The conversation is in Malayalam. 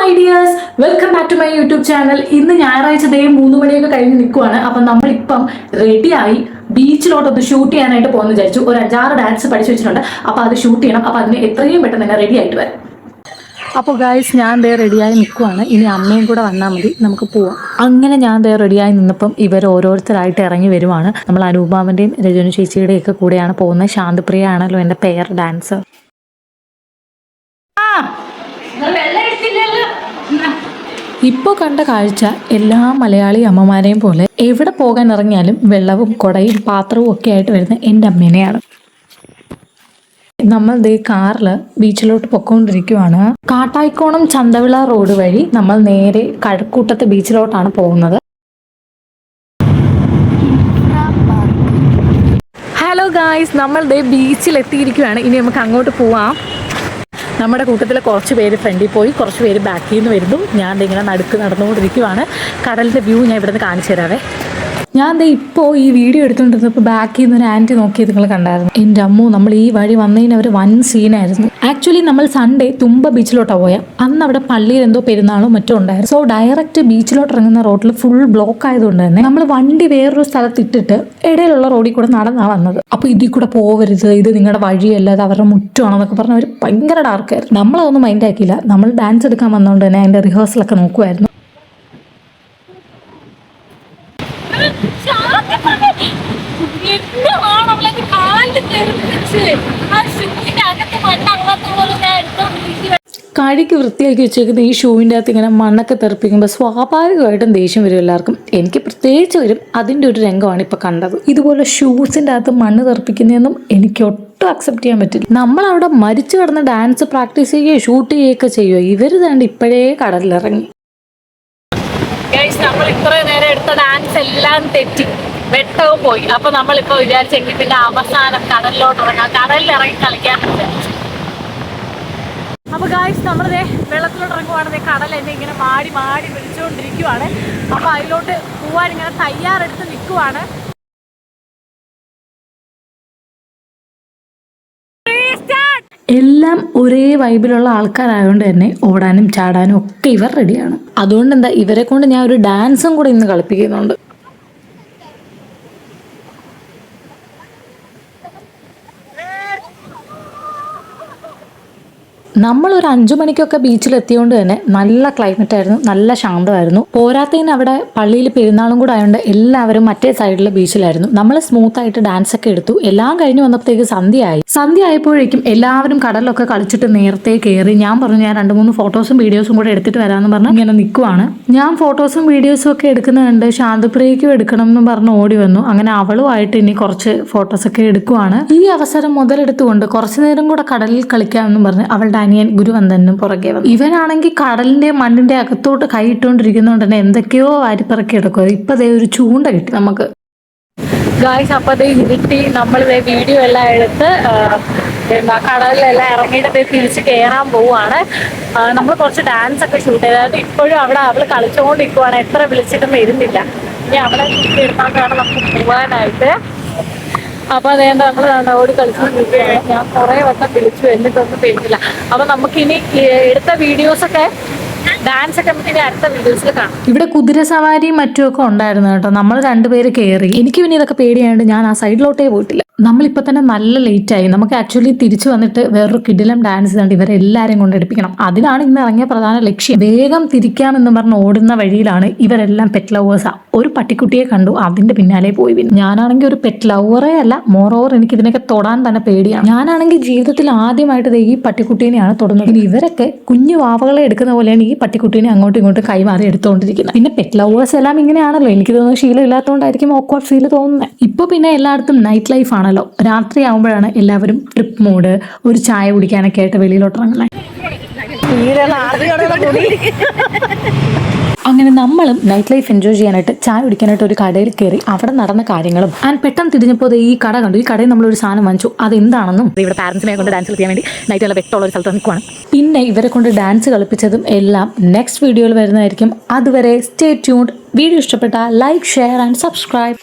My dears, welcome back to my YouTube channel. ഇന്ന് ഞായറാഴ്ച 3 മണിയൊക്കെ കഴിഞ്ഞ് നിൽക്കുവാണ്. അപ്പം നമ്മളിപ്പം റെഡിയായി ബീച്ചിലോട്ടൊന്ന് ഷൂട്ട് ചെയ്യാനായിട്ട് പോകുന്നു വിചാരിച്ചു. ഒരു 5-6 ഡാൻസ് പഠിച്ചു വെച്ചിട്ടുണ്ട്. അപ്പോൾ അത് ഷൂട്ട് ചെയ്യണം. അപ്പോൾ അതിന് എത്രയും പെട്ടെന്ന് തന്നെ റെഡി ആയിട്ട് വരാം. അപ്പോൾ ഗായ്സ്, ഞാൻ റെഡിയായി നിൽക്കുവാണ്. ഇനി അമ്മയും കൂടെ വന്നാൽ മതി, നമുക്ക് പോവാം. അങ്ങനെ ഞാൻ റെഡിയായി നിന്നപ്പം ഇവർ ഓരോരുത്തരായിട്ട് ഇറങ്ങി വരുവാണ്. നമ്മൾ അനുപമൻ്റെയും രജനി ചേച്ചിയുടെയും ഒക്കെ കൂടെയാണ് പോകുന്നത്. ശാന്തപ്രിയ ആണല്ലോ എൻ്റെ പെയർ ഡാൻസർ. ഇപ്പോൾ കണ്ട കാഴ്ച എല്ലാ മലയാളി അമ്മമാരെയും പോലെ എവിടെ പോകാൻ ഇറങ്ങിയാലും വെള്ളവും കുടയും പാത്രവും ഒക്കെ ആയിട്ട് വരുന്ന എൻ്റെ അമ്മേനെയാണ്. നമ്മൾ കാറിൽ ബീച്ചിലോട്ട് പൊക്കോണ്ടിരിക്കുവാണ്. കാട്ടായിക്കോണം ചന്തവിള റോഡ് വഴി നമ്മൾ നേരെ കഴക്കൂട്ടത്ത് ബീച്ചിലോട്ടാണ് പോകുന്നത്. ഹലോ ഗായ്സ്, നമ്മൾ ബീച്ചിൽ എത്തിയിരിക്കുകയാണ്. ഇനി നമുക്ക് അങ്ങോട്ട് പോവാം. നമ്മുടെ കൂട്ടത്തിൽ കുറച്ച് പേര് ഫ്രണ്ടിൽ പോയി, കുറച്ച് പേര് ബാക്കിൽ നിന്ന് വരുന്നു. ഞാൻ ഇങ്ങനെ നടന്നുകൊണ്ടിരിക്കുവാണ്. കടലിൻ്റെ വ്യൂ ഞാൻ ഇവിടെ നിന്ന് കാണിച്ചു തരാവേ. ഞാൻ ഇപ്പോൾ ഈ വീഡിയോ എടുത്തുകൊണ്ടിരുന്നപ്പോൾ ബാക്കിൽ നിന്ന് ഒരു ആൻറ്റി നോക്കിയത് നിങ്ങൾ കണ്ടായിരുന്നു. എൻ്റെ അമ്മോ, നമ്മൾ ഈ വഴി വന്നതിന് അവർ വൻ സീനായിരുന്നു. ആക്ച്വലി നമ്മൾ സൺഡേ തുമ്പ ബീച്ചിലോട്ടാണ് പോയാൽ അന്ന് അവിടെ പള്ളിയിൽ എന്തോ പെരുന്നാളോ മറ്റോ ഉണ്ടായിരുന്നു. സോ ഡയറക്റ്റ് ബീച്ചിലോട്ട് ഇറങ്ങുന്ന റോഡിൽ ഫുൾ ബ്ലോക്ക് ആയതുകൊണ്ട് തന്നെ നമ്മൾ വണ്ടി വേറൊരു സ്ഥലത്തിട്ടിട്ട് ഇടയിലുള്ള റോഡിൽ കൂടെ നടന്നാണ് വന്നത്. അപ്പോൾ ഇതിൽ കൂടെ പോവരുത്, ഇത് നിങ്ങളുടെ വഴിയല്ല, അത് അവരുടെ മുറ്റമാണെന്നൊക്കെ പറഞ്ഞ് അവർ ഭയങ്കര ഡാർക്കായിരുന്നു. നമ്മളതൊന്നും മൈൻഡ് ആക്കിയില്ല. നമ്മൾ ഡാൻസ് എടുക്കാൻ വന്നതുകൊണ്ട് തന്നെ അതിൻ്റെ റിഹേഴ്സലൊക്കെ നോക്കുമായിരുന്നു. കഴുകി വൃത്തിയാക്കി വെച്ചേക്കുന്ന ഈ ഷൂവിൻ്റെ അകത്ത് ഇങ്ങനെ മണ്ണൊക്കെ തെറിപ്പിക്കുമ്പോൾ സ്വാഭാവികമായിട്ടും ദേഷ്യം വരും എല്ലാവർക്കും. എനിക്ക് പ്രത്യേകിച്ച് വരും. അതിൻ്റെ ഒരു രംഗമാണ് ഇപ്പോൾ കണ്ടത്. ഇതുപോലെ ഷൂസിൻ്റെ അകത്ത് മണ്ണ് തെറിപ്പിക്കുന്നതൊന്നും എനിക്ക് ഒട്ടും അക്സെപ്റ്റ് ചെയ്യാൻ പറ്റില്ല. നമ്മളവിടെ മരിച്ചു കിടന്ന് ഡാൻസ് പ്രാക്ടീസ് ചെയ്യുകയോ ഷൂട്ട് ചെയ്യുകയൊക്കെ ചെയ്യുമോ? ഇവർ തന്നെ ഇപ്പോഴേ കടലിലിറങ്ങി. നമ്മൾ ഇത്രയും നേരം എടുത്ത ഡാൻസ് എല്ലാം തെറ്റി, വെട്ടവും പോയി. അപ്പൊ നമ്മളിപ്പോ വിചാരിച്ചെങ്കിൽ പിന്നെ അവസാനം കടലിലോട്ട് ഇറങ്ങാം, കടലിലിറങ്ങി കളിക്കാൻ. അപ്പൊ ഗായ്സ്, നമ്മളിതേ വെള്ളത്തിലോട്ട് ഇറങ്ങുവാണ്. കടൽ എന്നെ ഇങ്ങനെ മാടി വിളിച്ചുകൊണ്ടിരിക്കുവാണ്. അപ്പൊ അതിലോട്ട് പോവാൻ ഇങ്ങനെ തയ്യാറെടുത്ത് നിൽക്കുവാണ്. എല്ലാം ഒരേ വൈബിലുള്ള ആൾക്കാരായതുകൊണ്ട് തന്നെ ഓടാനും ചാടാനും ഒക്കെ ഇവർ റെഡിയാണ്. അതുകൊണ്ട് എന്താ, ഇവരെ കൊണ്ട് ഞാൻ ഒരു ഡാൻസും കൂടെ ഇന്ന് കളിപ്പിക്കുന്നുണ്ട്. നമ്മളൊരു 5 മണിക്കൊക്കെ ബീച്ചിലെത്തിയോണ്ട് തന്നെ നല്ല ക്ലൈമറ്റ് ആയിരുന്നു, നല്ല ശാന്തമായിരുന്നു. പോരാത്തതിന് അവിടെ പള്ളിയിൽ പെരുന്നാളും കൂടെ ആയതുകൊണ്ട് എല്ലാവരും മറ്റേ സൈഡിലെ ബീച്ചിലായിരുന്നു. നമ്മൾ സ്മൂത്തായിട്ട് ഡാൻസ് ഒക്കെ എടുത്തു. എല്ലാം കഴിഞ്ഞ് വന്നപ്പോഴത്തേക്ക് സന്ധ്യ ആയപ്പോഴേക്കും എല്ലാവരും കടലിലൊക്കെ കളിച്ചിട്ട് നേരത്തെ കയറി. ഞാൻ പറഞ്ഞു ഞാൻ 2-3 ഫോട്ടോസും വീഡിയോസും കൂടെ എടുത്തിട്ട് വരാമെന്ന് പറഞ്ഞ് ഇങ്ങനെ നിൽക്കുവാണ്. ഞാൻ ഫോട്ടോസും വീഡിയോസും ഒക്കെ എടുക്കുന്നുണ്ട്. ശാന്തപ്രിയയ്ക്കും എടുക്കണം എന്ന് പറഞ്ഞ് ഓടി വന്നു. അങ്ങനെ അവളുമായിട്ട് ഇനി കുറച്ച് ഫോട്ടോസൊക്കെ എടുക്കുവാണ്. ഈ അവസരം മുതലെടുത്തുകൊണ്ട് കുറച്ചു നേരം കൂടെ കടലിൽ കളിക്കാമെന്നും പറഞ്ഞ് അവളുടെ അനിയൻ ഗുരുവന്ദനും പുറകെ വന്നു. ഇവനാണെങ്കിൽ കടലിന്റെ മണ്ണിന്റെ അകത്തോട്ട് കൈയിട്ടുകൊണ്ടിരിക്കുന്നതുകൊണ്ട് തന്നെ എന്തൊക്കെയോ വാരിപ്പിറക്കി എടുക്കുക. ഇപ്പൊ ഒരു ചൂണ്ട കിട്ടി നമുക്ക്. ഗായ്സ്, അപ്പൊ ഇരുട്ടി നമ്മൾ വീഡിയോ എല്ലാം എടുത്ത് കടലിലെല്ലാം ഇറങ്ങിയിട്ട് തിരിച്ച് കയറാൻ പോവുകയാണ്. നമ്മൾ കുറച്ച് ഡാൻസ് ഒക്കെ ഷൂട്ട് ചെയ്തത്. ഇപ്പോഴും അവിടെ അവള് കളിച്ചുകൊണ്ടിരിക്കുവാണ്. എത്ര വിളിച്ചിട്ടും വരുന്നില്ല. ഇനി അവളെ ഷൂട്ട് എടുത്താൽ നമുക്ക് പോവാനായിട്ട്. അപ്പൊ അതേണ്ട നമ്മൾ ഓടി കളിച്ചുകൊണ്ടിരിക്കുകയാണ്. ഞാൻ കുറെ വട്ടം വിളിച്ചു, എന്നിട്ടൊന്നും പേരില്ല. അപ്പൊ നമുക്കിനി എടുത്ത വീഡിയോസൊക്കെ ഡാൻസ് ഒക്കെ നമുക്ക് ഇനി അടുത്ത വീഡിയോസിൽ കാണാം. ഇവിടെ കുതിര സവാരിയും മറ്റുമൊക്കെ ഉണ്ടായിരുന്നു കേട്ടോ. നമ്മൾ 2 പേര് കയറി. എനിക്ക് പിന്നെ ഇതൊക്കെ പേടിയാണ്ട് ഞാൻ ആ സൈഡിലോട്ടേ പോയിട്ടില്ല. നമ്മളിപ്പോൾ തന്നെ നല്ല ലേറ്റായി. നമുക്ക് ആക്ച്വലി തിരിച്ചു വന്നിട്ട് വേറൊരു കിടിലം ഡാൻസ് കണ്ട് ഇവരെല്ലാവരും കൊണ്ടെടുപ്പിക്കണം. അതിനാണ് ഇന്ന് ഇറങ്ങിയ പ്രധാന ലക്ഷ്യം. വേഗം തിരിക്കാമെന്ന് പറഞ്ഞ് ഓടുന്ന വഴിയിലാണ് ഇവരെല്ലാം പെറ്റ് ലവേഴ്സാ. ഒരു പട്ടിക്കുട്ടിയെ കണ്ടു, അതിന്റെ പിന്നാലെ പോയി. ഞാനാണെങ്കിൽ ഒരു പെറ്റ് ലവറേ അല്ല, മോറോവർ എനിക്ക് ഇതിനൊക്കെ തൊടാൻ തന്നെ പേടിയാണ്. ഞാനാണെങ്കിൽ ജീവിതത്തിൽ ആദ്യമായിട്ട് ഈ പട്ടിക്കുട്ടീനെയാണ് തൊടുന്നത്. ഇവരൊക്കെ കുഞ്ഞു വാവകളെ എടുക്കുന്ന പോലെയാണ് ഈ പട്ടിക്കുട്ടീനെ അങ്ങോട്ടും ഇങ്ങോട്ടും കൈമാറി എടുത്തുകൊണ്ടിരിക്കുന്നത്. പിന്നെ പെറ്റ് ലവേഴ്സ് എല്ലാം ഇങ്ങനെയാണല്ലോ. എനിക്ക് തോന്നുന്നു ശീലം ഇല്ലാത്തതുകൊണ്ടായിരിക്കും ഓക്വേർഡ് ഫീൽ തോന്നുന്നത്. ഇപ്പൊ പിന്നെ എല്ലായിടത്തും നൈറ്റ് ലൈഫ് ആണല്ലോ. രാത്രി ആകുമ്പോഴാണ് എല്ലാവരും ട്രിപ്പ് മോഡ്, ഒരു ചായ കുടിക്കാനൊക്കെ ആയിട്ട് വെളിയിലോട്ട് ഇറങ്ങുന്നത്. അങ്ങനെ നമ്മളും നൈറ്റ് ലൈഫ് എൻജോയ് ചെയ്യാനായിട്ട് ചായ കുടിക്കാനായിട്ട് ഒരു കടയിൽ കയറി. അവിടെ നടന്ന കാര്യങ്ങളും പെട്ടെന്ന് തിരിഞ്ഞപ്പോൾ ഈ കട കണ്ടു. ഈ കടയിൽ നമ്മളൊരു സാധനം വാങ്ങിച്ചു. അതെന്താണെന്നും ഇവിടെ പാരൻസിനെ കൊണ്ട് ഡാൻസ് കളിക്കാൻ വേണ്ടി നൈറ്റ് നല്ല വ്യക്തമുള്ള ഒരു സ്ഥലത്ത് നിൽക്കുവാണ്. പിന്നെ ഇവരെ കൊണ്ട് ഡാൻസ് കളിപ്പിച്ചതും എല്ലാം നെക്സ്റ്റ് വീഡിയോയിൽ വരുന്നതായിരിക്കും. അതുവരെ സ്റ്റേ ട്യൂൺഡ്. വീഡിയോ ഇഷ്ടപ്പെട്ടാൽ ലൈക്ക്, ഷെയർ ആൻഡ് സബ്സ്ക്രൈബ്.